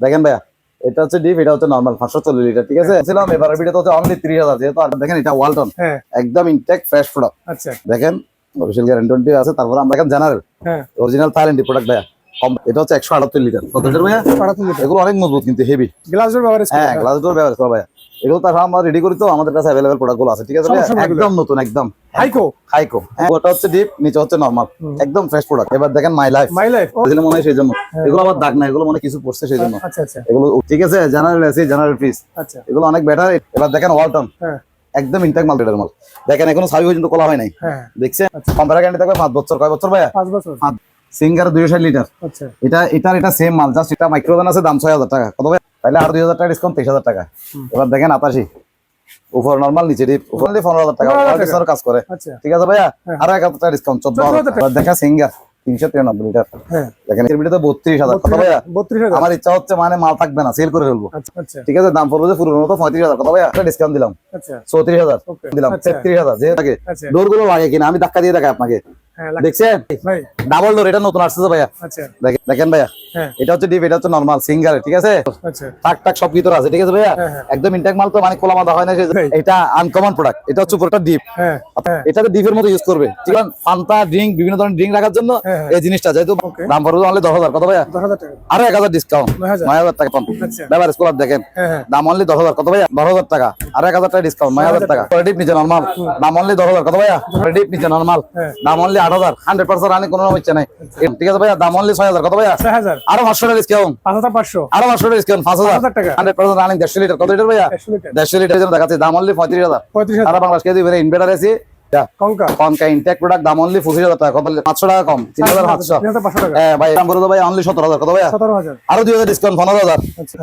দেখেন ভাইয়া, এটা হচ্ছে ডিপ, এটা হচ্ছে নরমাল 540 লিটার, ঠিক আছে। ছিলাম এবারের ভিডিওতে হচ্ছে অনলি 30,000, যেহেতু আর দেখেন এটা ওয়ালটন একদম ইনটেক ফ্রেশ প্রোডাক্ট। আচ্ছা দেখেন অফিশিয়াল গ্যারান্টি আছে। তারপর আমরা দেখেন জেনারেল অরিজিনাল থাইল্যান্ডি প্রোডাক্ট ভাইয়া, এটা হচ্ছে 178 লিটার। কত লিটার ভাইয়া? 78 লিটার। এগুলো অনেক মজবুত কিন্তু হেভি, গ্লাস ডোর ব্যবহার হ্যাঁ গ্লাস ডোর ব্যবহার করা ভাইয়া। এগুলো তার আমরা রেডি করি, তো আমাদের কাছে अवेलेबल প্রোডাক্ট গুলো আছে, ঠিক আছে ভাইয়া। একদম নতুন, একদম হাইকো হাইকো। ওটা হচ্ছে ডিপ, নিচে হচ্ছে নরমাল, একদম ফ্রেশ প্রোডাক্ট। এবার দেখেন মাই লাইফ দিলে মনে হয় সেই জন্য এগুলো আবার দাগ না, এগুলো মনে কিছু পড়ছে সেই জন্য। আচ্ছা আচ্ছা এগুলো ঠিক আছে, জেনারেল এসি জেনারেল পিস, আচ্ছা এগুলো অনেক বেটার। এবার দেখেন ওয়ালটন একদম ইনটেক মাল, বেটার মাল। দেখেন এখনো সাবি পর্যন্ত খোলা হয় নাই, দেখছেন। কোম্পানি গ্যারান্টি থাকবে 5 বছর। কয় বছর ভাইয়া? 5 বছর। Singer 260 litre. আচ্ছা এটা সেম মাল, জাস্ট এটা মাইক্রোওভেন আছে, দাম 6000 টাকা। কত ভাই? তাহলে আর 2000 টাকা ডিসকাউন্ট, 23000 টাকা। এবার দেখেন 88, উপর নরমাল, নিচে ডিপ, উপর 15,000 টাকা কাজ করে, ঠিক আছে ভাইয়া। আর 1000 টাকা ডিসকাউন্ট, 14,000 টাকা। এবার দেখা সিঙ্গার 393 লিটার, দেখেন এর ভিতরে 32,000। কত ভাইয়া? 32,000। আমার ইচ্ছা হচ্ছে মানে মাল থাকবে না, সেল করে ফেলবো, ঠিক আছে। দাম পড়বে পুরো মতো 35,000। কত ভাইয়া? একটা ডিসকাউন্ট দিলাম, 34,000 দিলাম, 33,000। যে থাকে ডোর গুলো লাগে কিনা আমি ধাক্কা দিয়ে দেখাই আপনাকে, দেখছেন ডাবল ডোর, এটা নতুন আসছে ভাইয়া। দেখেন ভাইয়া, এটা হচ্ছে ডিপ, এটা হচ্ছে নরমাল সিঙ্গার, ঠিক আছে। টাক টাক সব ভিতরে আছে, ঠিক আছে ভাইয়া। একদম ইনটেক মাল, তো মানে খোলা মাথা হয় না। এটা আনকমন প্রোডাক্ট, এটা হচ্ছে পুরোটা ডিপ। এটাতে ডিপের মতো ইউজ করবে, ঠিক আছে। ফান্তা ড্রিঙ্ক, বিভিন্ন ধরনের ড্রিঙ্ক রাখার জন্য এই জিনিসটা, যেহেতু দাম পড়বে অনলি 10,000। কত ভাইয়া? 10,000 টাকা। আরো 1000 ডিসকাউন্ট, 9,000 টাকা পান। ব্যাপার স্কুলার দেখেন, দাম অনলি 10,000। কত ভাইয়া? 12,000 টাকা। আরো 1000 টাকা ডিসকাউন্ট, 9,000 টাকা। ডিপ নিচে নরমাল, দাম অনলি 10,000। কত ভাইয়া? ডিপ নিচে নরমাল, দাম অনলি 8,000। 100% রানি, কোনো ইচ্ছা নাই, ঠিক আছে ভাইয়া। দাম অনলি 6,000। কত ভাইয়া? 6,000। আরো 500 টাকা ডিসকাউন্ট, 5,500। আরো 500 টাকা ডিসকাউন্ট, 5,000 টাকা। 100% রানি 150 লিটার। কত লিটার ভাইয়া? 150 লিটার জন্য দেখাচ্ছি, দাম অনলি 35,000। সারা বাংলাদেশ কেজি বেরে inverter AC Konka Intech product, দাম অনলি 25,000 টাকা। কত? 500 টাকা কম, 3,500। হ্যাঁ ভাই, দাম বলে ভাই অনলি 17,000। কত ভাইয়া? 17,000। আরো 2,000 ডিসকাউন্ট, 15,000।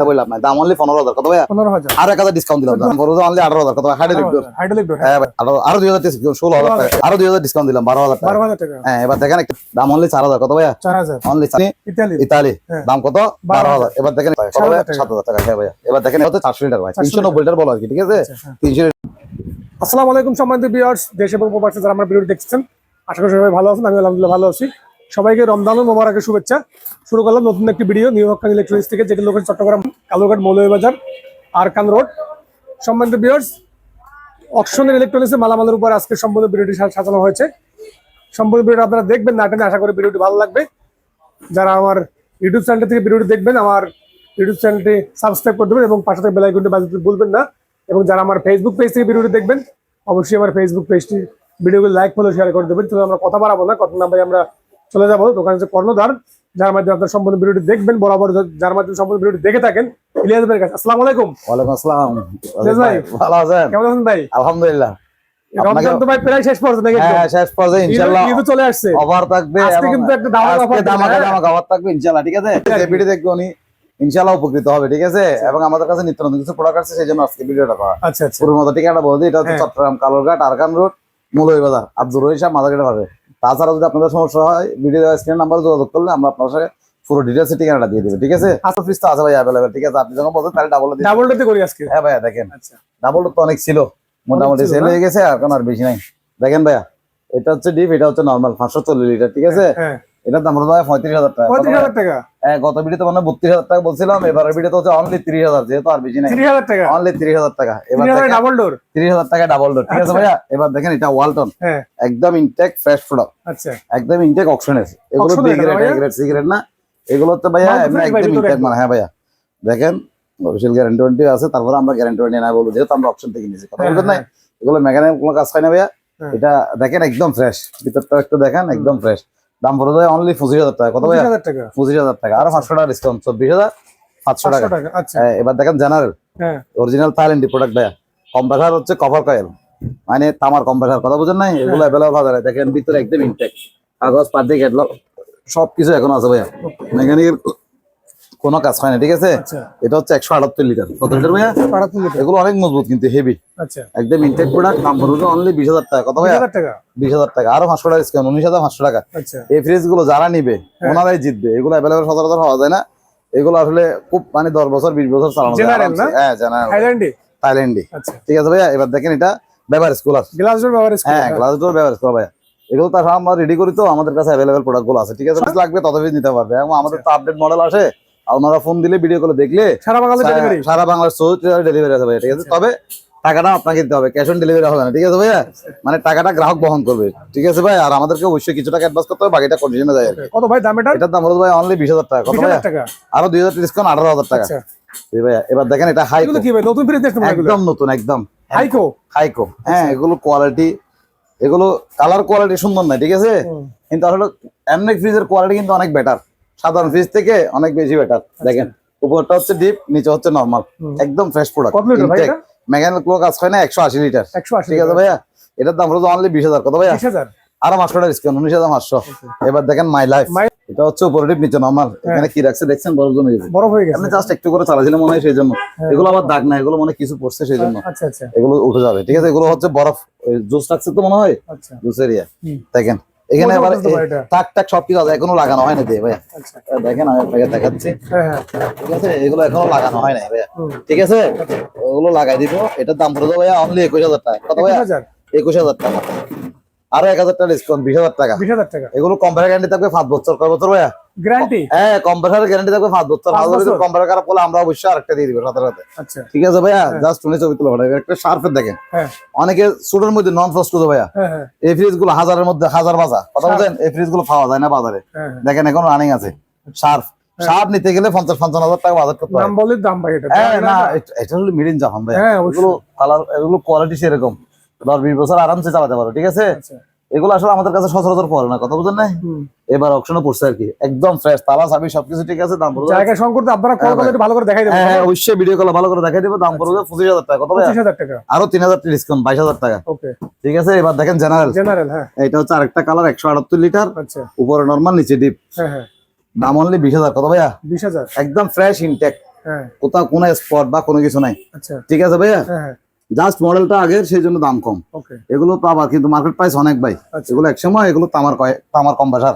বললাম না, দাম অনলি 15,000। কত ভাইয়া? 15,000। আর 1,000 ডিসকাউন্ট দিলাম, দাম বলে অনলি 18,000। কত? হাইড্রোলিক ডোর। হ্যাঁ ভাই, আরো 2,000 ডিসকাউন্ট, 16,000 টাকা। আরো 2,000 ডিসকাউন্ট দিলাম, 12,000 টাকা। 12,000 টাকা। হ্যাঁ, এবার দেখেন দাম অনলি 4,000। কত ভাইয়া? 4,000। অনলি ইতালি, দাম কত? 12,000। এবার দেখেন 7,000 টাকা। হ্যাঁ ভাইয়া, এবার দেখেন হচ্ছে 400 লিটার ভাই, 390 লিটার বলো আর কি, ঠিক আছে। 300। আসসালামু আলাইকুম সম্মানিত ভিউয়ার্স, দেশ এবং প্রবাসে যারা আমার ভিডিও দেখছেন, আশা করি সবাই ভালো আছেন। আমি আলহামদুলিল্লাহ ভালো আছি। সবাইকে রমজান ও মোবারকের শুভেচ্ছা। শুরু করলাম নতুন একটি ভিডিও নিউ হকান ইলেকট্রনিক্স থেকে, যেটি লোকেশন চট্টগ্রাম কালুরঘাট মৌলভীবাজার আরকান রোড। সম্মানিত ভিউয়ার্স, অকশনের ইলেকট্রনিক্সের মালামালের উপর আজকে সম্পূর্ণ ভিডিওটি সাজানো হয়েছে। সম্পূর্ণ ভিডিওটি আপনারা দেখবেন না টেনে, আশা করি ভিডিওটি ভালো লাগবে। যারা আমার ইউটিউব চ্যানেল থেকে ভিডিওটি দেখবেন, আমার ইউটিউব চ্যানেলটি সাবস্ক্রাইব করে দেবেন এবং পাশে থেকে বেল আইকনটি বাজাতে ভুলবেন না। এবং যারা আমার ফেসবুক পেজ থেকে ভিডিওটি দেখবেন, অবশ্যই আমার ফেসবুক পেজটি ভিডিওগুলো লাইক ফলো শেয়ার করে দেবেন। তো আমরা কথা বাড়াবো না, কথা না ভাই আমরা চলে যাবো দোকানে যে কর্ণধার, যার মাধ্যমে আপনার সম্পূর্ণ ভিডিওটি দেখবেন, বরাবর যার মাধ্যমে সম্পূর্ণ ভিডিওটি দেখে থাকেন, ইলিয়াস ভাইয়ের কাছে। আসসালামু আলাইকুম। ওয়ালাইকুম আসসালাম। ইলিয়াস ভাই ভালো আছেন? কেমন আছেন ভাই? আলহামদুলিল্লাহ। রমজান তো ভাই প্রায় শেষ পর্যন্ত নাকি? হ্যাঁ, শেষ পর্যন্ত ইনশাআল্লাহ ঈদ চলে আসছে, অফার থাকবে। আজকে কিন্তু একটা দামাকা অফার থাকবে ইনশাআল্লাহ, ঠিক আছে। এই ভিডিও দেখবে উনি ইনশাআল্লাহ উপকৃত হবে, ঠিক আছে। এবং আমাদের কাছে নিত্য নতুন কিছু প্রোডাক্ট আছে, সেই জন্য আজকে ভিডিওটা করা। আচ্ছা আচ্ছা, পুরো মতো ঠিকানা বলে দিই, এটা হচ্ছে চট্টগ্রাম কালুরঘাট আরকান রোড মৌলভীবাজার আব্দুর রহিম সাহেব মাদারঘাট পাবে। তাছাড়া যদি আপনাদের সমস্যা হয়, ভিডিও স্ক্রিন নাম্বার যোগাযোগ করলে আমরা আপনার সাথে পুরো ডিটেইলস ঠিকানাটা দিয়ে দেব, ঠিক আছে। আচ্ছা, ফিস তো আছে ভাই अवेलेबल, ঠিক আছে। আপনি যখন বলছেন তাহলে ডাবলটা করি আজকে। হ্যাঁ ভাইয়া, দেখেন আচ্ছা, ডাবলটা তো অনেক ছিল, মোটামুটি সেল হয়ে গেছে, এখন আর বেশি নাই। দেখেন ভাইয়া, এটা হচ্ছে ডিপ, এটা হচ্ছে নরমাল 540 লিটার, ঠিক আছে। এটার দাম হলো 35,000 টাকা। 35,000 টাকা। হ্যাঁ, গত ভিডিওতে মানে 32,000 টাকা বলছিলাম, এবারের ভিডিওতে হচ্ছে অনলি 30,000, যেহেতু আর বেশি নাই। 30,000 টাকা, অনলি 30,000 টাকা। এবার ডাবল ডোর 30,000 টাকা ডাবল ডোর, ঠিক আছে ভাইয়া। এবার দেখেন এটা ওয়ালটন একদম ইনটেক ফ্রেশ প্রোডাক্ট। আচ্ছা, একদম ইনটেক অকশনের, এগুলো বি গ্রেড সিগারেট না, এগুলো তো ভাইয়া এমনি একদম ইনটেক মানে। হ্যাঁ ভাইয়া, দেখেন অফিশিয়াল গ্যারান্টি আছে। তারপরে আমরা গ্যারান্টি না বলবো, যেহেতু আমরা অপশন থেকে নিয়েছি, কথা বলবেন না। এগুলো মেকানিক্যাল কোনো কাজ হয় না ভাইয়া। এটা দেখেন একদম ফ্রেশ, ভিতরটা একটু দেখেন একদম ফ্রেশ। দাম পড়ে যায় অনলি 25,000 টাকা। কত ভাইয়া? 25,000 টাকা। আরো 500 টাকা ডিসকাউন্ট, 24,500 টাকা। আচ্ছা, এবার দেখেন জেনারেল অরিজিনাল থাইল্যান্ডি প্রোডাক্ট ভাইয়া। কম্প্রেসার হচ্ছে কভার কয়েল, মানে তামার কম্প্রেসার, কথা বুঝেন নাই। এগুলো অ্যাভেলেবল বাজারে, দেখেন ভিতরে একদম ইনটেক, কাগজ পাতি ক্যাটলগ সবকিছু এখন আছে ভাইয়া। মেকানিকের কোনো কাজ হয় না, ঠিক আছে। এটা হচ্ছে 178 লিটার। কত লিটার ভাইয়া? 78 লিটার। এগুলো অনেক মজবুত কিন্তু হেভি, আচ্ছা, একদম ইনটেক প্রোডাক্ট। দাম পড়বে অনলি 20,000 টাকা। কত ভাইয়া? 20,000 টাকা। আরো 500 টাকা ডিসকাউন্ট, 19,500 টাকা। এই ফ্রিজ গুলো যারা নিবে ওনারাই জিতবে। এগুলো অ্যাভেলেবল সচরাচর পাওয়া যায় না। এগুলো আসলে খুব মানে 10 বছর 20 বছর চালানো যায়। হ্যাঁ, জেনারেল থাইল্যান্ডি, ঠিক আছে ভাইয়া। এবার দেখেন এটা beverage cooler, glass door beverage cooler. হ্যাঁ, গ্লাস ডোর বেভারেজ কুলার ভাইয়া। এগুলো তো আমরা রেডি করি, তো আমাদের কাছে অ্যাভেলেবল প্রোডাক্ট গুলো আছে, ঠিক আছে। লাগবে তত পিস নিতে পারবে। এবং আমাদের তো আপডেট মডেল আসে, আর ওনারা ফোন দিলে ভিডিও কলে দেখলে সারা বাংলাদেশ ডেলিভারি, সারা বাংলার 64 ডেলিভারি আছে ভাই, ঠিক আছে। তবে টাকাটা আপনাকে দিতে হবে, ক্যাশ অন ডেলিভারি হবে না, ঠিক আছে ভাইয়া। মানে টাকাটা গ্রাহক বহন করবে, ঠিক আছে ভাই। আর আমাদেরকে অবশ্যই কিছু টাকা অ্যাডভান্স করতে হবে, বাকিটা কন্ডিশনে যায় আর কি। কত ভাই দাম এটা? এটার দাম হলো ভাই অনলি 20,000 টাকা। কত ভাই? 20,000 টাকা। আরো 2,000 ডিসকাউন্ট 18,000 টাকা। আচ্ছা এই ভাইয়া এবার দেখেন এটা হাইকো, এগুলো কি ভাই নতুন ফ্রিজ দেখতে এগুলো? একদম নতুন, একদম হাইকো, হাইকো। হ্যাঁ, এগুলো কোয়ালিটি, এগুলো কালার কোয়ালিটি সুন্দর না, ঠিক আছে, কিন্তু আসলে এমনি ফ্রিজের কোয়ালিটি কিন্তু অনেক বেটার, সাধারণ ফ্রিজ থেকে অনেক বেশি বেটার। দেখেন উপরটা হচ্ছে ডিপ, নিচে হচ্ছে নরমাল, একদম ফ্রেশ প্রোডাক্ট। কত লিটার ভাই এটা? মেকানিক্যাল ক্লো কাজ হয় না, 180 লিটার, 180, ঠিক আছে ভাইয়া। এটার দাম হলো অনলি 20,000। কত ভাইয়া? 20,000। আরো 500 টাকা ডিসকাউন্ট, 19,500। এবার দেখেন মাই লাইফ, এটা হচ্ছে উপরে ডিপ নিচে নরমাল। এখানে কি রাখছে দেখছেন? বরফ জমে গেছে, বরফ হয়ে গেছে। আপনি জাস্ট একটু করে চালাছিলেন মনে হয়, সেই জন্য। এগুলো আবার দাগ না, এগুলো মনে হয় কিছু পড়ছে সেই জন্য আচ্ছা আচ্ছা এগুলো উঠে যাবে, ঠিক আছে। এগুলো হচ্ছে বরফ, জুস রাখছে তো মনে হয়, আচ্ছা। Juice area. দেখেন এখানে মজা আবার করতে পারে এটা। টাক টাক সবকিছু আছে, এখনো লাগানো হয় না দিয়ে ভাইয়া। আচ্ছা দেখেন আমি আপনাকে দেখাচ্ছি, হ্যাঁ হ্যাঁ ঠিক আছে। এগুলো এখনো লাগানো হয় না ভাইয়া, ঠিক আছে। ওগুলো লাগাই দিব। এটার দাম পড়ে যাবে ভাইয়া অনলি 21,000 টাকা। কত ভাইয়া? 20,000। 21,000 টাকা, আরো 1,000 টাকা ডিসকাউন্ট, 20,000 টাকা। 20,000 টাকা এগুলো কম্পিউটার গ্যারান্টি থাকবে 5 বছর। কয় বছর ভাইয়া? গ্যারান্টি। হ্যাঁ, কম্পিউটার গ্যারান্টি থাকবে 5 বছর। 5 বছর। কম্পিউটার খারাপ হলে আমরা অবশ্যই আরেকটা দিয়ে দিব সাথে সাথে, আচ্ছা ঠিক আছে ভাইয়া। জাস্ট শুনে ছবি তুলে পাঠাবে। একটা শার্পের দেখেন, হ্যাঁ অনেকে সুটের মধ্যে নন ফ্রস্ট করবে ভাইয়া, হ্যাঁ হ্যাঁ এই ফ্রিজ গুলো হাজারের মধ্যে হাজার বাজা। কথা বলছেন, এই ফ্রিজ গুলো পাওয়া যায় না বাজারে। হ্যাঁ। দেখেন এখন রানিং আছে শার্প, শার্প নিতে গেলে 50-55,000 টাকা বাজার করতে হয়। নাম বলে দাম ভাই এটা? হ্যাঁ না, এটা হলো মিড ইন জাপান ভাই। হ্যাঁ, অবশ্যই। এগুলো কালার, এগুলো কোয়ালিটি সেরকম 10-20 বছর আরামসে চালাতে পারো, ঠিক আছে। আচ্ছা এগুলো আসলে আমাদের কাছে সচরাচর পড়ে না, কথা বুঝেন না। এবার অপশনে পড়ছে আর কি, একদম ফ্রেশ, তালা চাবি সবকিছু ঠিক আছে। দাম পড়বে, জায়গা সংকট আপনারা কল করে ভালো করে দেখাই দেবেন। হ্যাঁ হ্যাঁ অবশ্যই ভিডিও কল ভালো করে দেখাই দেবো। দাম পড়বে 25,000 টাকা। কত ভাই? 25,000 টাকা। আরো 3,000 টাকা ডিসকাউন্ট, 22,000 টাকা। ওকে ঠিক আছে। এবার দেখেন জেনারেল, জেনারেল। হ্যাঁ এটা হচ্ছে আরেকটা কালার, 178 লিটার, আচ্ছা উপরে নরমাল নিচে ডিপ, হ্যাঁ হ্যাঁ দাম অনলি 20,000। কত ভাইয়া? 20,000। একদম ফ্রেশ ইনটেক, হ্যাঁ কোথাও কোনো স্পট বা কোনো কিছু নাই, আচ্ছা ঠিক আছে ভাইয়া। হ্যাঁ হ্যাঁ জাস্ট মডেলটা আগের, সেই জন্য দাম কম। ওকে এগুলো পাবা কিন্তু মার্কেট প্রাইস অনেক ভাই। আচ্ছা। এগুলো একসময় এগুলো তামার কম্প্রেসার,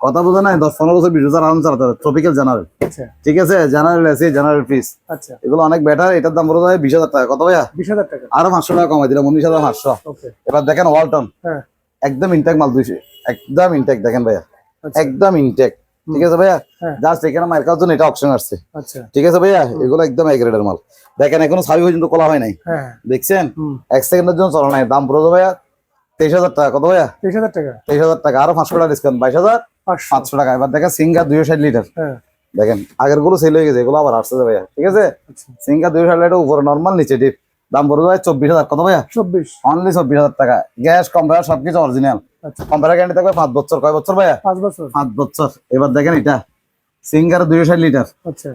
কথা বোঝা নাই, 10-15 বছর 20,000 আরাম চালাতে হবে। ট্রপিক্যাল জেনারেল, আচ্ছা ঠিক আছে, জেনারেল এসি, জেনারেল ফ্রিজ, আচ্ছা এগুলো অনেক বেটার। এটার দাম পড়ে যাবে 20,000 টাকা। কত ভাইয়া? 20,000 টাকা। আরো 500 টাকা কমাই দিলাম, 19,500। ওকে এবার দেখেন ওয়ালটন, হ্যাঁ একদম ইনটেক মাল, 200 একদম ইনটেক। দেখেন ভাইয়া আচ্ছা একদম ইনটেক, ঠিক আছে ভাইয়া। হ্যাঁ। জাস্ট এখানে মার্কার জন্য এটা অপশন আসছে, আচ্ছা ঠিক আছে ভাইয়া। এগুলো একদম এক গ্রেডের মাল। দেখেন এখনো ছাবি পর্যন্ত খোলা হয় নাই, হ্যাঁ দেখছেন, 1 সেকেন্ডের জন্য চলা নাই। দাম পড়ে যাবে ভাইয়া 23,000 টাকা। কত ভাইয়া? 23,000 টাকা। 23,000 টাকা, আরো 500 টাকা ডিসকাউন্ট, 22,500 টাকা। এবার দেখেন সিঙ্গার 260 লিটার, হ্যাঁ দেখেন আগের গুলো সেল হয়ে গেছে, এগুলো আবার আসছে ভাইয়া, ঠিক আছে। আচ্ছা সিঙ্গার 260 লিটার, উপরে নরমাল নিচে ডিপ, দাম পড়ে যাবে 24,000। কত ভাইয়া? 24। অনলি 24,000 টাকা। গ্যাস কম্পিউটার সবকিছু অরিজিনাল, আচ্ছা কম্পিউটার গ্যারান্টি থাকবে 5 বছর। কয় বছর ভাইয়া? 5 বছর। 5 বছর। এবার দেখেন এটা সিঙ্গার 260 লিটার, আচ্ছা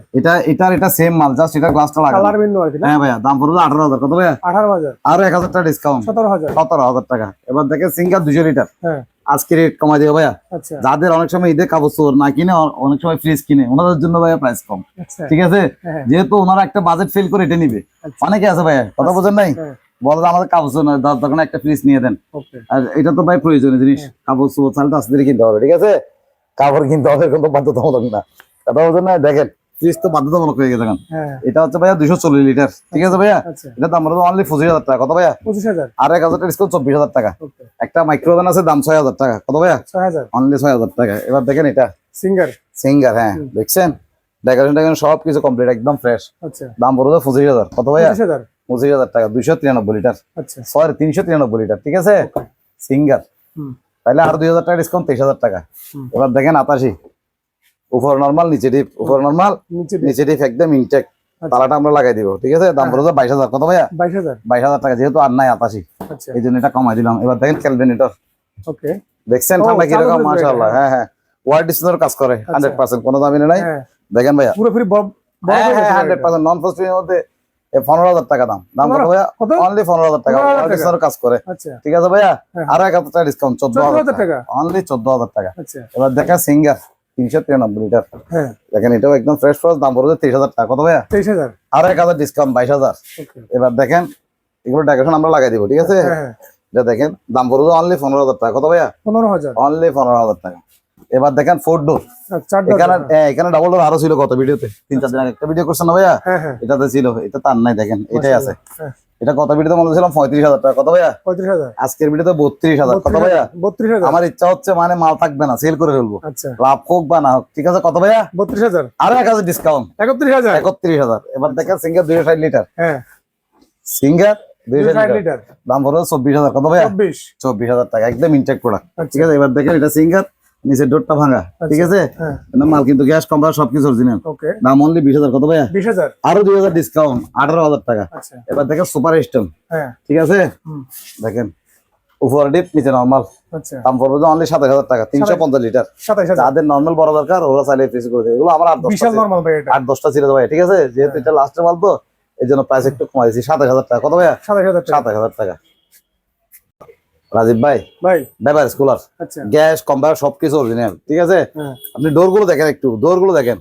এটা সেম মাল, জাস্ট এটা গ্লাসটা লাগানো। কালার ভিন্ন আর কি না? হ্যাঁ ভাইয়া, দাম পড়বে 18,000। কত ভাইয়া? 18,000। আরো 1,000 টাকা ডিসকাউন্ট, 17,000। 17,000 টাকা। এবার দেখেন সিঙ্গার 200 লিটার, হ্যাঁ আজকে রেট কমাই দিও ভাইয়া। আচ্ছা যাদের অনেক সময় ঈদে কাপড় চোপড় না কিনে, অনেক সময় ফ্রিজ কিনে, ওনাদের জন্য ভাইয়া প্রাইস কম, আচ্ছা ঠিক আছে। হ্যাঁ যেহেতু ওনারা একটা বাজেট ফিল করে এটা নিবে, আচ্ছা। অনেকে আছে ভাইয়া, কথা বোঝেন নাই, হ্যাঁ বলে যে আমাদের কাপড় চোপড় নয়, দোকানে একটা ফ্রিজ নিয়ে দেন। ওকে আর এটা তো ভাই প্রয়োজনীয় জিনিস, কাপড় চোপড় চালটা আস্তে ধীরে কিনতে হবে, ঠিক আছে। কাপড় কিনতে হবে, কিন্তু বাধ্যতামূলক না, কথা বোঝেন না। দেখেন ফ্রিজ তো বাধ্যতামূলক হয়ে গেছে এখন। হ্যাঁ এটা হচ্ছে ভাইয়া 240 লিটার, ঠিক আছে ভাইয়া। আচ্ছা এটা দাম পড়বে অনলি 25,000 টাকা। কত ভাইয়া? 25,000। আর 1,000 টাকা ডিসকাউন্ট, 24,000 টাকা। ওকে একটা মাইক্রোওভেন আছে, দাম 6,000 টাকা। কত ভাইয়া? 6,000। অনলি 6,000 টাকা। এবার দেখেন এটা সিঙ্গার। সিঙ্গার, হ্যাঁ দেখছেন, ডেকোরেশন সব কিছু কমপ্লিট, একদম ফ্রেশ, আচ্ছা দাম পড়বে 25,000। কত ভাইয়া? 25,000। 25,000 টাকা, 293 লিটার, আচ্ছা সরি 393 লিটার, ঠিক আছে, সিঙ্গার। হুম তাহলে আর 2,000 টাকা ডিসকাউন্ট, 23,000 টাকা। এবার দেখেন 88, উপর নরমাল নিচে ডিপ, উপর নরমাল নিচে নিচে ডিপ, একদম ইনটেক, তালাটা আমরা লাগাই দিব, ঠিক আছে। দাম পড়বে 22,000। কত ভাইয়া? 22,000। 22,000 টাকা, যেহেতু আর নাই 88, আচ্ছা এই জন্য এটা কমাই দিলাম। এবার দেখেন ক্যালভিনেটর, ওকে দেখছেন ও, ঠান্ডা চালু কিরকম, করে দিবে মাশাআল্লাহ। এটা। হ্যাঁ হ্যাঁ, ওয়ার্ড ডিসপ্লের কাজ করে 100%, কোনো দামি নাই। হ্যাঁ দেখেন ভাইয়া, পুরোপুরি বড় হ্যাঁ হয়ে গেছে হ্যাঁ এটা। 100% নন ফ্রস্টের মধ্যে 15,000 টাকা দাম। দাম কত ভাইয়া? কত? অনলি 15,000 টাকা, 15,000 ওয়ার্ড ডিসপ্লের কাজ করে, আচ্ছা ঠিক আছে ভাইয়া। হ্যাঁ। আরো 1,000 টাকা ডিসকাউন্ট, 14,000 14,000 টাকা, টাকা। অনলি 14,000 টাকা। আচ্ছা এবার দেখা সিঙ্গার 393 লিটার, হ্যাঁ দেখেন এটাও একদম ফ্রেশ ফ্রেশ, দাম পড়বে 23,000 টাকা। কত ভাইয়া? 23,000। আরো 1,000 ডিসকাউন্ট, 22,000। ওকে এবার দেখেন এগুলো ডেকোরেশন আমরা লাগাই দিব, ঠিক আছে। হ্যাঁ এটা দেখেন দাম পড়বে অনলি 15,000 টাকা। কত ভাইয়া? 15,000। অনলি 15,000 টাকা। এবার দেখেন 4 ডোর, চার এখানে এখানে ডাবল ডোর আরো ছিল কত ভিডিওতে, 3-4 দিন আগে একটা ভিডিও করছেন না ভাইয়া, হ্যাঁ হ্যাঁ এটাতে ছিল, এটা তার নাই, দেখেন এটাই আছে। হ্যাঁ এটা কত ভিডিওতে বলেছিলাম 35,000 টাকা। কত ভাইয়া? 35,000। আজকের ভিডিওতে 32,000। কত ভাইয়া? 32,000। আমার ইচ্ছা হচ্ছে মানে মাল থাকবে না, সেল করে ফেলবো, আচ্ছা, লাভ হোক বা না হোক। ঠিক আছে, কত ভাইয়া? 32,000। আরো 1,000 ডিসকাউন্ট, 31,000। 31,000। এবার দেখেন সিঙ্গার 260 লিটার, হ্যাঁ, সিঙ্গার 260 260 লিটার, লিটার। দাম পড়বে 24,000। কত ভাইয়া? 24। 24,000 টাকা, একদম ইনটেক প্রোডাক্ট। আচ্ছা। ঠিক আছে, এবার দেখেন এটা সিঙ্গার, নিচের ডোরটা ভাঙা। ঠিক আছে, হ্যাঁ, মাল কিন্তু গ্যাস কম্পার সবকিছু অরিজিনাল, ওকে। দাম অনলি 20,000। কত ভাইয়া? 20,000। আরো 2,000 ডিসকাউন্ট, 18,000 টাকা। আচ্ছা, এবার দেখেন সুপার স্টোন, হ্যাঁ, ঠিক আছে, হুম, দেখেন উপরে ডিপ নিচে নরমাল, আচ্ছা, দাম পড়বে অনলি 27,000 টাকা, 350 লিটার। 27,000। যাদের নরমাল বড় দরকার ওরা চাইলে ফিক্স করে দেবে। এগুলো আমার 8-10টা বিশাল নরমাল ভাই এটা। 8-10টা ছিল ভাই। ঠিক আছে, যেহেতু এটা লাস্টে মাল তো এই জন্য প্রাইস একটু কমাই দিয়েছি, 27,000 টাকা। কত ভাইয়া? 27,000 টাকা। 27,000 টাকা। রাজীব ভাই, ভাই, বেভারেজ কুলার, আচ্ছা, গ্যাস কম্পার সবকিছু অরিজিনাল। ঠিক আছে, হ্যাঁ, আপনি ডোর গুলো দেখেন, একটু ডোর গুলো দেখেন,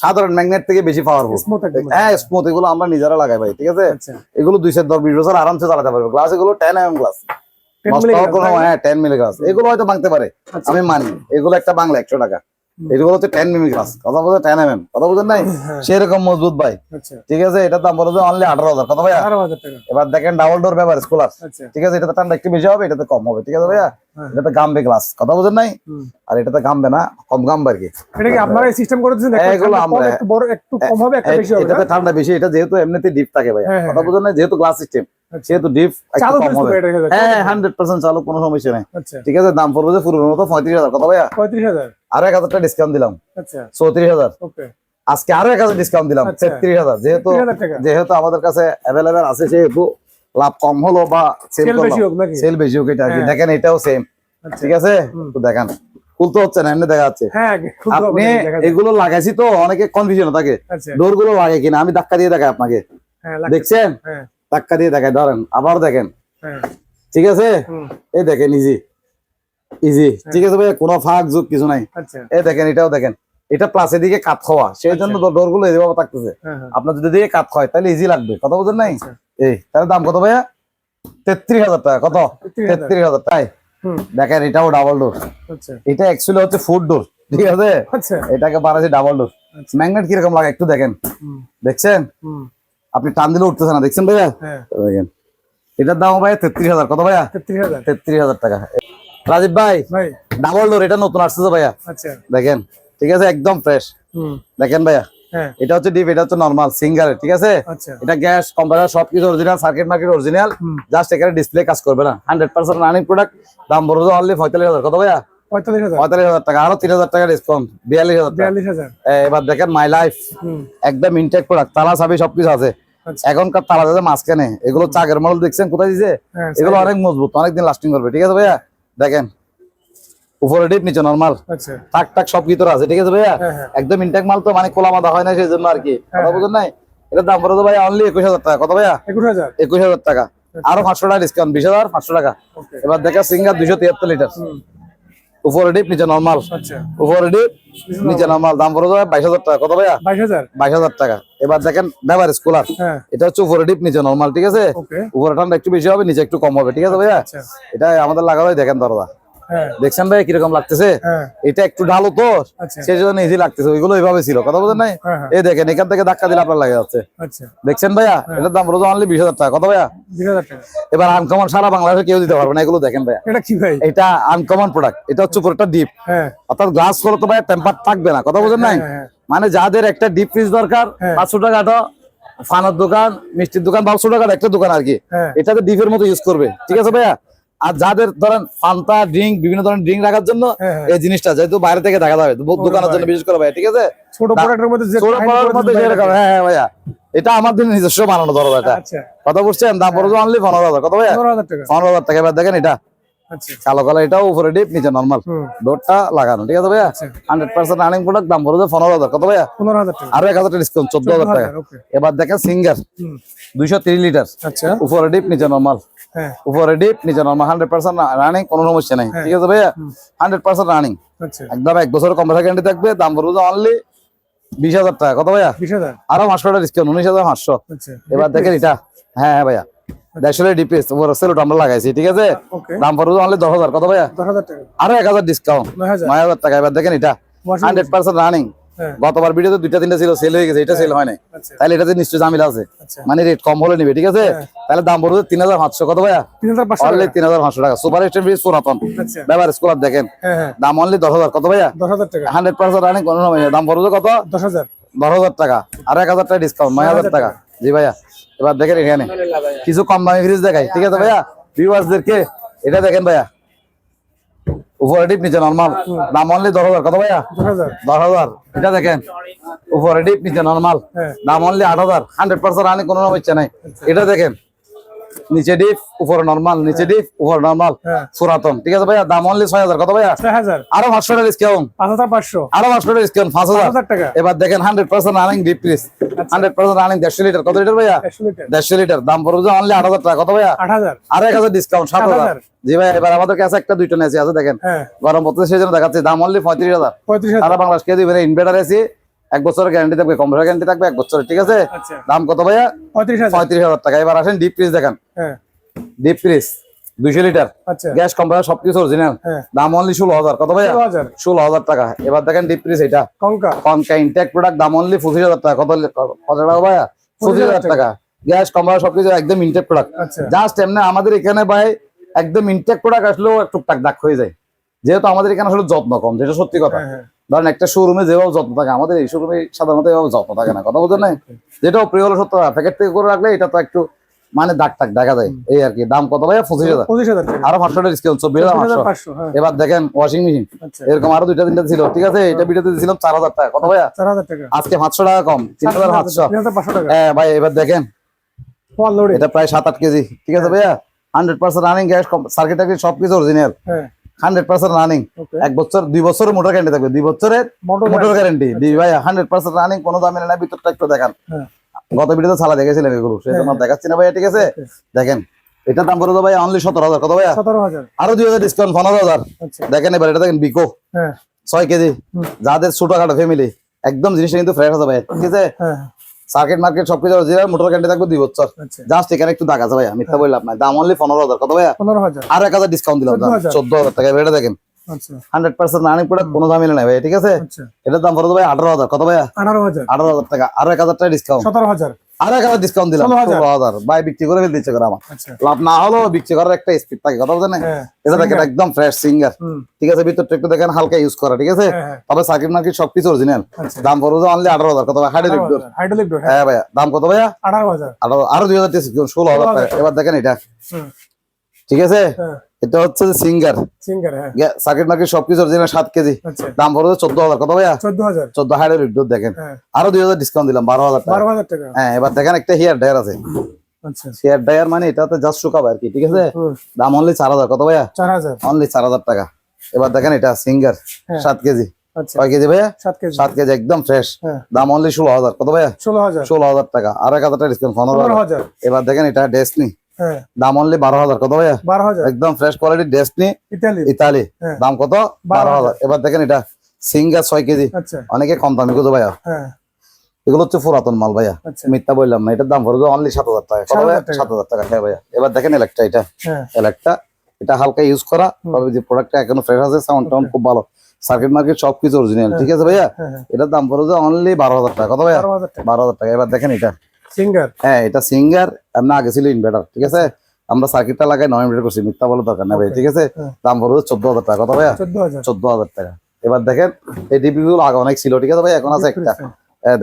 সাধারণ ম্যাগনেট থেকে বেশি পাওয়ারফুল, স্মুথ একদম। হ্যাঁ স্মুথ। এগুলো আমরা নিজেরা লাগাই ভাই। ঠিক আছে, আচ্ছা, এগুলো 2-10-20 বছর আরামসে চালাতে পারবে। গ্লাস এগুলো 10 mm গ্লাস, 10 নষ্ট মিলি হওয়ার কোনো, হ্যাঁ 10 মিলি গ্লাস। এগুলো হয়তো ভাঙতে পারে, আচ্ছা। আমি মানি, এগুলো একটা বাংলা 100 টাকা। এগুলো হচ্ছে 10 মিলি গ্লাস, কথা বলতে 10 mm, কথা বুঝেন নাই, হ্যাঁ, সেরকম মজবুত ভাই। আচ্ছা, ঠিক আছে, এটার দাম বলতে অনলি 18,000। কত ভাইয়া? 18,000 টাকা। এবার দেখেন ডাবল ডোর বেভারেজ কুলার। আচ্ছা, ঠিক আছে, এটাতে ঠান্ডা একটু বেশি হবে, এটাতে কম হবে। ঠিক আছে ভাইয়া, হ্যাঁ, এটাতে গামবে গ্লাস, কথা বুঝেন নাই, হুম। আর এটাতে গামবে না, কম গামবে আর কি। এটা কি আপনারা সিস্টেম করে দিয়েছেন? হ্যাঁ, এগুলো আমরা একটু বড়, একটু কম হবে, একটা বেশি হবে। এটাতে ঠান্ডা বেশি, এটা যেহেতু এমনিতে ডিপ থাকে ভাই, হ্যাঁ, হ্যাঁ, কথা বুঝেন না, যেহেতু গ্লাস সিস্টেম আচ্ছা। সেহেতু ডিপ একটু চালু কম হবে। এটা হ্যাঁ 100% চালু, কোনো সমস্যা নাই। আচ্ছা, ঠিক আছে, দাম পড়বে যে পুরোনো মতো 35,000। কত ভাইয়া? 35,000। আরো 1,000 টাকা ডিসকাউন্ট দিলাম, আচ্ছা, 34,000। ওকে, আজকে আরো 1,000 ডিসকাউন্ট দিলাম, আচ্ছা। 33,000। যেহেতু 33,000 টাকা। যেহেতু আমাদের কাছে অ্যাভেলেবেল আছে, সেহেতু লাভ কম হলো বা সেল সেল বেশি হোক নাকি? সেল বেশি হোক, এটা আর কি। হ্যাঁ। দেখেন এটাও সেম। আচ্ছা, ঠিক আছে, তো দেখেন খুলতে হচ্ছে না, এমনি দেখা যাচ্ছে। হ্যাঁ, খুব ভালো আপনি দেখা যায়। এগুলো লাগাইছি তো অনেকে কনফিউশন থাকে, আচ্ছা, ডোর গুলো লাগে কিনা। আমি ধাক্কা দিয়ে দেখাই আপনাকে, হ্যাঁ, দেখছেন, হ্যাঁ, ধাক্কা দিয়ে দেখাই, ধরেন আবার দেখেন। হ্যাঁ, ঠিক আছে, হুম, এই দেখেন ইজি ইজি। ঠিক আছে ভাই, কোনো ফাঁক ঝুঁক কিছু নাই। আচ্ছা, এই দেখেন, এটাও দেখেন, এটা প্লাসের দিকে কাত খাওয়া, সেই জন্য ডোর গুলো এভাবে থাকতেছে। হ্যাঁ, হ্যাঁ, আপনার যদি দিকে কাত হয় তাহলে ইজি লাগবে, কথা বুঝেন নাই। আচ্ছা। এই তাহলে দাম কত ভাইয়া? 33,000 টাকা। কত? 33,000। 33,000 টাকা। হুম, দেখেন এটাও ডাবল ডোর, আচ্ছা, এটা অ্যাকচুয়ালি হচ্ছে ফুড ডোর। ঠিক আছে, আচ্ছা, এটাকে বানাইছে ডাবল ডোর। আচ্ছা। ম্যাগনেট কিরকম লাগে একটু দেখেন, হুম, দেখছেন, হুম, আপনি টান দিলে উঠতেছে না, দেখছেন ভাইয়া, হ্যাঁ, দেখেন এটার দাম ভাইয়া 33,000। কত ভাইয়া? 33,000। 33,000 টাকা। রাজীব ভাই, ভাই, ডাবল ডোর, এটা নতুন আসছে তো ভাইয়া, আচ্ছা, দেখেন, ঠিক আছে, একদম ফ্রেশ। হুম, দেখেন ভাইয়া, হ্যাঁ, এটা হচ্ছে ডিপ, এটা হচ্ছে নরমাল সিঙ্গার। ঠিক আছে, আচ্ছা, এটা গ্যাস কম্প্রেসার সবকিছু অরিজিনাল, সার্কিট মার্কেট অরিজিনাল, হুম, জাস্ট এখানে ডিসপ্লে কাজ করবে না, 100% রানিং প্রোডাক্ট। দাম পড়বে অনলি 45,000। কত ভাইয়া? 45,000। 45,000 টাকা, আরো 3,000 টাকা ডিসকাউন্ট, 42,000 টাকা। 42,000। এবার দেখেন মাই লাইফ, হুম, একদম ইনটেক প্রোডাক্ট, তালা চাবি সবকিছু আছে। আচ্ছা, এখনকার তালা যাচ্ছে মাঝখানে, এগুলো চাকের মডেল, দেখছেন কোথায় দিছে, হ্যাঁ, এগুলো অনেক মজবুত, অনেকদিন লাস্টিং করবে। ঠিক আছে ভাইয়া, দেখেন উপরে ডিপ নিচে নরমাল, আচ্ছা, টাক টাক সব ভিতরে আছে। ঠিক আছে ভাইয়া, হ্যাঁ, হ্যাঁ, একদম ইনটেক মাল তো, মানে কোলা মাদা হয় না, সেই জন্য আর কি, কথা হ্যাঁ। বুঝেন নাই। এটার দাম পড়বে ভাইয়া অনলি 21,000 টাকা। কত ভাইয়া? 21,000। 21,000 টাকা, আরো 500 টাকা ডিসকাউন্ট, 20,500 টাকা। ওকে, এবার দেখেন সিঙ্গার 273 লিটার, হুম, উপরে ডিপ নিচে নরমাল, আচ্ছা, উপরে ডিপ নিচে নরমাল, দাম পড়বে 22,000 টাকা। কত ভাইয়া? 22,000। 22,000 টাকা। এবার দেখেন বেভারেজ কুলার, হ্যাঁ, এটা হচ্ছে উপরে ডিপ নিচে নরমাল। ঠিক আছে, ওকে, উপরে ঠান্ডা একটু বেশি হবে, নিচে একটু কম হবে। ঠিক আছে ভাইয়া, আচ্ছা, এটা আমাদের লাগানোই দেখেন দরজা, হ্যাঁ, দেখছেন ভাই কিরকম লাগতেছে। হ্যাঁ, এটা একটু ঢালো তো, আচ্ছা, সেই জন্য ইজি লাগতেছে, ওইগুলো এইভাবে ছিল, কথা বলেন নাই। হ্যাঁ, হ্যাঁ, এই দেখেন এখান থেকে ধাক্কা দিলে আপনার লাগে যাচ্ছে, আচ্ছা, দেখছেন ভাইয়া, এটার দাম রোজ অনলি 20,000 টাকা। কত ভাইয়া? 20,000 টাকা। এবার আনকমন সারা বাংলাদেশে কেউ দিতে পারবে না, এগুলো দেখেন ভাইয়া, এটা কি ভাই? এটা আনকমন প্রোডাক্ট, এটা হচ্ছে পুরোটা ডিপ, হ্যাঁ, অর্থাৎ গ্লাস করে তো ভাই টেম্পার থাকবে না, কথা বোঝেন নাই। হ্যাঁ, হ্যাঁ, মানে যাদের একটা ডিপ ফ্রিজ দরকার, হ্যাঁ। 500 টাকা ফানার দোকান, মিষ্টির দোকান, 500 টাকার একটা দোকান আর কি, হ্যাঁ, এটাতে ডিপের মতো ইউজ করবে। ঠিক আছে ভাইয়া, আর যাদের ধরেন ফান্তা ড্রিঙ্ক, বিভিন্ন ধরনের ড্রিঙ্ক রাখার জন্য হ্যাঁ, হ্যাঁ। এই জিনিসটা, যেহেতু বাইরে থেকে দেখা যাবে দোকানের জন্য, বিশেষ করে ভাইয়া। ঠিক আছে, ছোট প্রোডাক্টের মধ্যে যে ছোট কাহিনী পাড়ার করে মধ্যে দিতে সেরকম, পারে। হ্যাঁ হ্যাঁ ভাইয়া, এটা আমাদের নিজস্ব বানানো ধরো এটা, আচ্ছা, কথা বুঝছেন, দাম পড়বে অনলি 15,000। কত ভাইয়া? 15,000 টাকা। 15,000 টাকা। এবার দেখেন এটা আচ্ছা, কালো কালো, এটাও উপরে ডিপ নিচে নরমাল, হুম, ডোরটা লাগানো। ঠিক আছে ভাইয়া, আচ্ছা, 100% রানিং প্রোডাক্ট, দাম পড়বে 15,000। কত ভাইয়া? 15,000 টাকা। আরো 1,000 টাকা ডিসকাউন্ট, 14,000 টাকা। 14,000, ওকে, এবার দেখেন সিঙ্গার হুম, 230 লিটার, আচ্ছা, উপরে ডিপ নিচে নরমাল, হ্যাঁ, উপরে ডিপ নিচে নরমাল, 100% রানিং, কোনো সমস্যা নেই। হ্যাঁ। ঠিক আছে ভাইয়া, হুম, 100% রানিং, আচ্ছা, একদম 1 বছরের কম্পিউটার গ্যারান্টি থাকবে, দাম পড়বে অনলি 20,000 টাকা। কত ভাইয়া? 20,000, আরো 500 টাকা ডিসকাউন্ট, 19,500। আচ্ছা, এবার দেখেন এটা, হ্যাঁ হ্যাঁ ভাইয়া, 150 ডিপিএস ওর সেলুট আমরা লাগাইছি। ঠিক আছে, ওকে, দাম পড়বে অনলি 10,000। কত ভাইয়া? 10,000 টাকা। আরো 1,000 ডিসকাউন্ট, 9,000, 9,000 টাকা। এবার দেখেন এটা washing machine, 100% রানিং, হ্যাঁ। গতবার ভিডিওতে 2-3টা ছিল, সেল হয়ে গেছে, এটা সেল হয় নাই। আচ্ছা তাহলে এটাতে নিশ্চয়ই ঝামেলা আছে, আচ্ছা মানে রেট কম হলে নিবে, ঠিক আছে? হ্যাঁ। তাহলে দাম পড়বে 3500। কত ভাইয়া? 3500 অনলি টাকা। 3500 টাকা। সুপার স্টেম ফ্রিজ পুরাতন আচ্ছা ব্যবহার স্কুলার দেখেন, হ্যাঁ হ্যাঁ দাম অনলি 10,000। কত ভাইয়া? 10,000 টাকা। 100% রানিং, কোনো সময় দাম পড়বে কত? 10,000 10,000 টাকা। আর 1,000 টাকা ডিসকাউন্ট, 9,000 টাকা। জি ভাইয়া, এবার দেখেন এখানে কিছু কম দামি ফ্রিজ দেখাই, ঠিক আছে ভাইয়া? ভিউয়ার্সদেরকে এটা দেখেন ভাইয়া, উপরে ডিপ নিচে নরমাল, দাম অনলি 10,000। কত ভাইয়া? 10,000 10,000। এটা দেখেন, উপরে ডিপ নিচে নরমাল, হ্যাঁ দাম অনলি 8,000। 100% রানিং, কোনো ইচ্ছা নাই। এটা দেখেন, নিচে ডিপ উপরে নরমাল, নিচে ডিপ উপরে নরমাল, হ্যাঁ পুরাতন, ঠিক আছে ভাইয়া? দাম অনলি 6,000। কত ভাইয়া? 6,000 আরো 500 টাকা ডিসকাউন্ট, 5,500 আরো 500 টাকা ডিসকাউন্ট, 5,000। 5,000 টাকা। এবার দেখেন 100% running deep fridge, 100% running 150 litre. কত লিটার ভাইয়া? 100 লিটার 150 লিটার, দাম পড়বে অনলি 8,000 টাকা। কত ভাইয়া? 8,000 আর 1,000 ডিসকাউন্ট, 7,000। 7,000 জি ভাই, এবার আমাদের কাছে একটা 2 টন এসি আছে, দেখেন হ্যাঁ গরম পড়তে সেই জন্য দেখাচ্ছি, দাম অনলি 35,000। 35,000 সারা বাংলাদেশ কে দিবেন, ইনভার্টার এসি 1 বছরের গ্যারান্টি থাকবে, কম্পিউটার গ্যারান্টি থাকবে 1 বছরের, ঠিক আছে? আচ্ছা দাম কত ভাইয়া? 35,000 35,000 টাকা। এবার আসেন ডিপ ফ্রিজ দেখেন, হ্যাঁ ডিপ ফ্রিজ 200 লিটার, আচ্ছা গ্যাস কম্পিউটার সবকিছু অরিজিনাল, হ্যাঁ দাম অনলি 16,000। কত ভাইয়া? 16,000 16,000 টাকা। এবার দেখেন ডিপ ফ্রিজ, এটা কঙ্কা কনকা ইনটেক প্রোডাক্ট, দাম অনলি 25,000 টাকা। কত টাকা ভাইয়া? 25,000 টাকা। গ্যাস কম্পিউটার সবকিছু একদম ইনটেক প্রোডাক্ট, আচ্ছা জাস্ট এমনি আমাদের এখানে ভাই একদম ইনটেক প্রোডাক্ট আসলেও টুকটাক দাগ হয়ে যায়, যেহেতু আমাদের এখানে আসলে যত্ন কম, যেটা সত্যি কথা। হ্যাঁ হ্যাঁ ধরেন একটা শোরুমে যেভাবে যত্ন থাকে, আমাদের এই শোরুমে সাধারণত এভাবে যত্ন থাকে না, কথা বলছেন না? যেটাও প্রিয় হলো সত্য, প্যাকেট থেকে করে রাখলে এটা তো একটু মানে দাগ টাক দেখা যায়, এই আর কি। দাম কত ভাইয়া? 25,000। 25,000 টাকা। আরো 500 টাকা ডিসকাউন্ট, 24,500। 5,500 হ্যাঁ এবার দেখেন ওয়াশিং মেশিন, আচ্ছা এরকম আরো 2-3টা ছিল, ঠিক আছে? এটা ভিডিওতে দিয়েছিলাম 4,000 টাকা। কত ভাইয়া? 4,000 টাকা। আজকে 500 টাকা কম, 3,500। 3,500 টাকা। হ্যাঁ ভাই, এবার দেখেন ওয়ান লোডে এটা প্রায় 7-8 কেজি, ঠিক আছে ভাইয়া? 100% রানিং, গ্যাস সার্কিট টার্কিট সবকিছু অরিজিনাল, হ্যাঁ 100% রানিং। ওকে 1 বছর 2 বছরের মোটর গ্যারান্টি থাকবে, 2 বছরের মোটর মোটর গ্যারান্টি দি ভাইয়া। 100% রানিং, কোনো দামে না। ভিতরটা একটু দেখান, হ্যাঁ গত ভিডিওতে ছালা দেখেছিলেন এগুলো, সেই জন্য দেখাচ্ছি না ভাইয়া, ঠিক আছে? দেখেন এটার দাম পড়বে ভাইয়া অনলি 17,000। কত ভাইয়া? 17,000 আরো 2,000 ডিসকাউন্ট, 15,000। আচ্ছা দেখেন এবার এটা দেখেন, বিকো হ্যাঁ 6 কেজি, হুম। যাদের ছোটখাটো ফ্যামিলি, একদম জিনিসটা কিন্তু ফ্রেশ আছে ভাইয়া, ঠিক আছে? হ্যাঁ সার্কিট মার্কেট সবকিছু অরিজিনাল, মোটর গ্যারান্টি থাকবে 2 বছর। আচ্ছা জাস্ট এখানে একটু দাগ আছে ভাইয়া, মিথ্যা বললাম না। দাম অনলি 15,000। কত ভাইয়া? 15,000 আর 1,000 ডিসকাউন্ট দিলাম, 14,000 টাকা। এবার এটা দেখেন আচ্ছা 100% রানিং প্রোডাক্ট, কোনো দামই নাই ভাইয়া, ঠিক আছে? আচ্ছা এটার দাম পড়বে ভাই 18,000। কত ভাইয়া? 18,000 18,000 টাকা। আর 1,000 টাকা ডিসকাউন্ট, 17,000 আর 1,000 ডিসকাউন্ট দিলাম, 16,000 16,000। ভাই বিক্রি করে ফেলতে ইচ্ছে করে আমার, আচ্ছা লাভ না হলেও বিক্রি করার একটা স্পিড থাকে, কথা বলছেন না? হ্যাঁ এটা দেখেন একদম ফ্রেশ সিঙ্গার, হুম ঠিক আছে? ভিতরটা একটু দেখেন হালকা ইউজ করা, ঠিক আছে? হ্যাঁ হ্যাঁ তবে সার্কিট মার্কেট সবকিছু অরিজিনাল, আচ্ছা দাম পড়বে অনলি 18,000। কত ভাই? হাইড্রোলিক ডোর, হাইড্রোলিক ডোর হ্যাঁ হ্যাঁ ভাইয়া। দাম কত ভাইয়া? 18,000 আরো 2,000 ডিসকাউন্ট, 16,000 টাকা। এবার দেখেন এটা, হুম ঠিক আছে? হ্যাঁ এটা হচ্ছে সিঙ্গার, সিঙ্গার হ্যাঁ সার্কিট মার্কেট সবকিছু অরিজিনাল, 7 কেজি, আচ্ছা দাম পড়বে 14,000। কত ভাইয়া? 14,000 14 হাইড্রোলিক ডোর দেখেন, হ্যাঁ আরো 2,000 ডিসকাউন্ট দিলাম, 12,000 টাকা। 12,000 টাকা হ্যাঁ এবার দেখেন একটা হেয়ার ড্রায়ার আছে, আচ্ছা হেয়ার ড্রায়ার মানে এটাতে জাস্ট শুকাবে আর কি, ঠিক আছে? হুম দাম অনলি 4,000। কত ভাইয়া? 4,000 অনলি 4,000 টাকা। এবার দেখেন এটা সিঙ্গার, হ্যাঁ 7 কেজি, আচ্ছা কয় কেজি ভাইয়া? 7 কেজি 7 কেজি, একদম ফ্রেশ, হ্যাঁ দাম অনলি 16,000। কত ভাইয়া? 16,000 16,000 টাকা। আর 1,000 টাকা ডিসকাউন্ট, 15,000। 15,000 এবার দেখেন এটা ডেসনি, হ্যাঁ দাম অনলি 12,000। কত ভাইয়া? 12,000 একদম ফ্রেশ কোয়ালিটি ডেসনি ইতালি ইতালি, হ্যাঁ দাম কত? 12,000। এবার দেখেন এটা সিঙ্গার 6 কেজি, আচ্ছা অনেকে কম দামি খুঁজে ভাইয়া, হ্যাঁ এগুলো হচ্ছে পুরাতন মাল ভাইয়া, আচ্ছা মিথ্যা বললাম না। এটার দাম পড়বে অনলি 7,000 টাকা। কত ভাইয়া? 7,000 টাকা। 7,000 টাকা, হ্যাঁ ভাইয়া। এবার দেখেন এলেকট্রা, এটা হ্যাঁ এলেকট্রা, এটা হালকা ইউজ করা, তবে যে প্রোডাক্টটা এখনো ফ্রেশ আছে, সাউন্ড টাউন্ড খুব ভালো, সার্কিট মার্কেট সবকিছু অরিজিনাল, ঠিক আছে ভাইয়া? হ্যাঁ হ্যাঁ এটার দাম পড়বে অনলি 12,000 টাকা। কত ভাইয়া? 12,000 টাকা 12,000 টাকা। এবার দেখেন এটা, সিঙ্গার হ্যাঁ এটা সিঙ্গার, এমনি আগে ছিল ইনভার্টার, ঠিক আছে? আমরা সার্কিটটা লাগাই 9 ইনভার্টার করছি, মিথ্যা বলার দরকার না ভাই, ঠিক আছে? হ্যাঁ। দাম পড়বে 14,000 টাকা। কত ভাইয়া? 14,000 14,000 টাকা। এবার দেখেন এই ডিপি গুলো আগে অনেক ছিল, ঠিক আছে ভাই? এখন আছে একটা,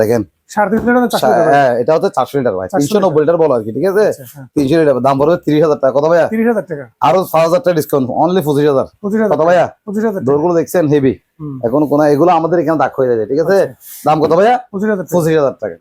দেখেন 3.5 লিটার না 4 লিটার হ্যাঁ এটা হচ্ছে 400 লিটার ভাই, 390 লিটার বলো আর কি, ঠিক আছে? আচ্ছা হ্যাঁ 300 লিটার, দাম পড়বে 30,000 টাকা। কত ভাইয়া? 30,000 টাকা আরো 5,000 টাকা ডিসকাউন্ট, অনলি 25,000। 25,000 কত ভাইয়া? 25,000 টাকা ডোরগুলো দেখছেন হেভি, হুম এখন কোন এগুলো আমাদের এখানে দাগ হয়ে যায়, ঠিক আছে? দাম কত ভাইয়া? 25,000 টাকা 25,000 টাকা।